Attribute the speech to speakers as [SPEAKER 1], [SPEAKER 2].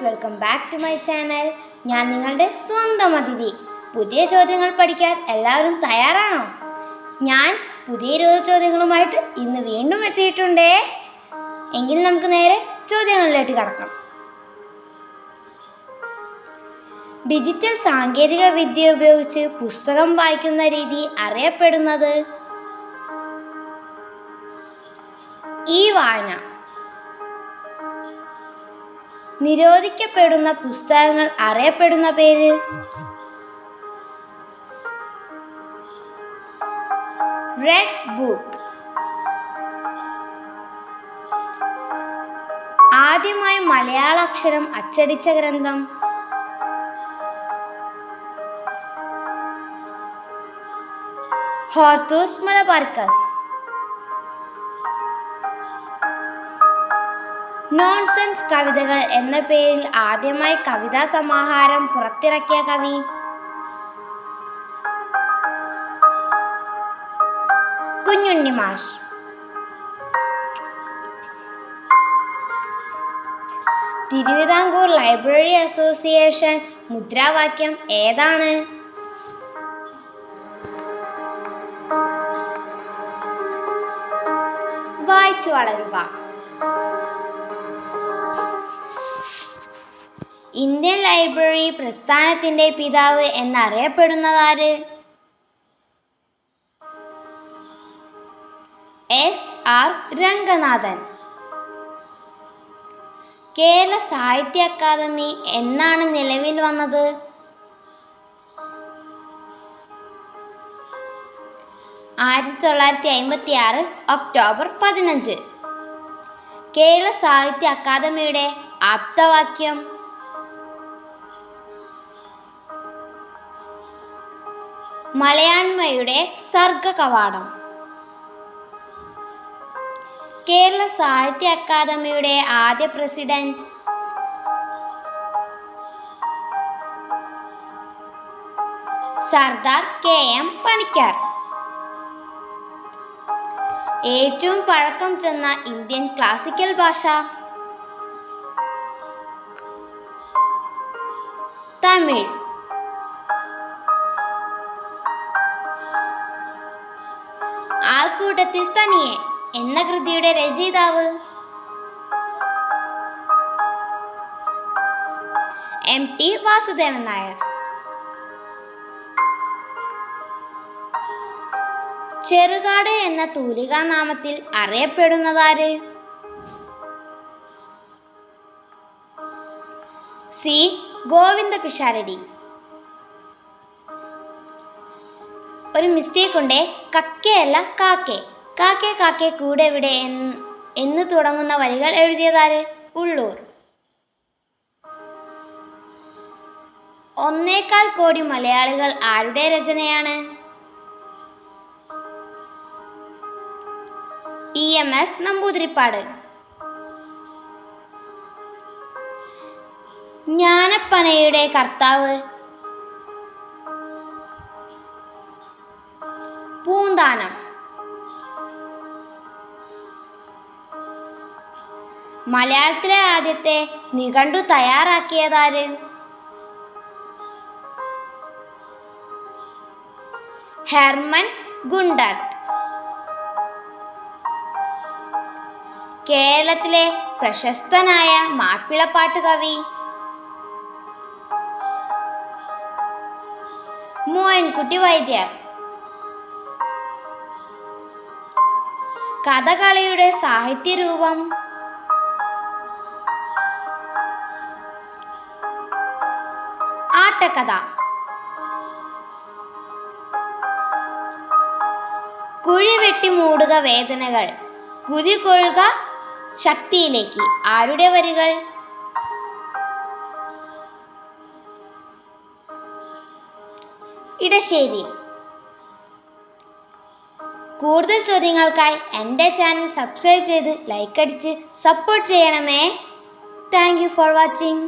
[SPEAKER 1] Welcome back to my channel. ഞാൻ നിങ്ങളുടെ സ്വന്തം അതിഥി. പുതിയ ചോദ്യങ്ങൾ പഠിക്കാൻ എല്ലാവരും തയ്യാറാണോ? ഞാൻ പുതിയ 20 ചോദ്യങ്ങളുമായിട്ട് ഇന്ന് വീണ്ടും എത്തിയിട്ടുണ്ടേ. എങ്കിൽ നമുക്ക് നേരെ ചോദ്യങ്ങളിലേക്ക് കടക്കാം. ഡിജിറ്റൽ സാങ്കേതിക വിദ്യ ഉപയോഗിച്ച് പുസ്തകം വായിക്കുന്ന രീതി അറിയപ്പെടുന്നത് വായന. നിരോധിക്കപ്പെടുന്ന പുസ്തകങ്ങൾ അറിയപ്പെടുന്ന പേര് റെഡ് ബുക്ക്. ആദ്യമായി മലയാള അക്ഷരം അച്ചടിച്ച ഗ്രന്ഥം ഹോർത്തൂസ് മലബാർക്കസ്. നോൺസെൻസ് കവിതകൾ എന്ന പേരിൽ ആദ്യമായി കവിതാ സമാഹാരം പുറത്തിറക്കിയ കവി കുഞ്ഞുണ്ണി മാഷ്. തിരുവിതാംകൂർ ലൈബ്രറി അസോസിയേഷൻ മുദ്രാവാക്യം ഏതാണ്? വായിച്ചു വളരുക. ഇന്ത്യൻ ലൈബ്രറി പ്രസ്ഥാനത്തിന്റെ പിതാവ് എന്നറിയപ്പെടുന്നതാര്? SR രംഗനാഥൻ. കേരള സാഹിത്യ അക്കാദമി എന്നാണ് നിലവിൽ വന്നത്? 1956 ഒക്ടോബർ 15. കേരള സാഹിത്യ അക്കാദമിയുടെ ആപ്തവാക്യം മലയാണ്മയുടെ സർഗകവാടം. കേരള സാഹിത്യ അക്കാദമിയുടെ ആദ്യ പ്രസിഡന്റ് സർദാർ KM പണിക്കർ. ഏറ്റവും പഴക്കം ചെന്ന ഇന്ത്യൻ ക്ലാസിക്കൽ ഭാഷ തമിഴ്. ആൾക്കൂട്ടത്തിൽ തനിയെ എന്ന കൃതിയുടെ രചയിതാവ് MT വാസുദേവൻ നായർ. ചെറുകാട് എന്ന തൂലികാനാമത്തിൽ അറിയപ്പെടുന്നതാര്? C ഗോവിന്ദ പിഷാരടി. ഒരു മിസ്റ്റേക്ക് ഉണ്ടേ. കക്കയല്ല കാക്കെ. കാക്കെ കാക്കെ കൂടെ ഇവിടെ എന്ന് തുടങ്ങുന്ന വരികൾ എഴുതിയതാര്? ഉള്ളൂർ. 1.25 കോടി മലയാളികൾ ആരുടെ രചനയാണ്? EMS നമ്പൂതിരിപ്പാട്. ജ്ഞാനപ്പനയുടെ കർത്താവ് പൂന്താനം. മലയാളത്തിലെ ആദ്യത്തെ നിഘണ്ടു തയ്യാറാക്കിയതാര്? Hermann Gundert. കേരളത്തിലെ പ്രശസ്തനായ മാപ്പിളപ്പാട്ട് കവി മോയിൻകുട്ടി വൈദ്യർ. കഥകളിയുടെ സാഹിത്യരൂപം ആട്ടക്കഥ. കുഴി വെട്ടി മൂടുക വേദനകൾ, കുതികൊള്ളുക ശക്തിയിലേക്ക് ആരുടെ വരികൾ? ഇടശ്ശേരി. കൂടുതൽ ചോദ്യങ്ങൾക്കായി എൻ്റെ ചാനൽ സബ്സ്ക്രൈബ് ചെയ്ത് ലൈക്ക് അടിച്ച് സപ്പോർട്ട് ചെയ്യണമേ. Thank you for watching.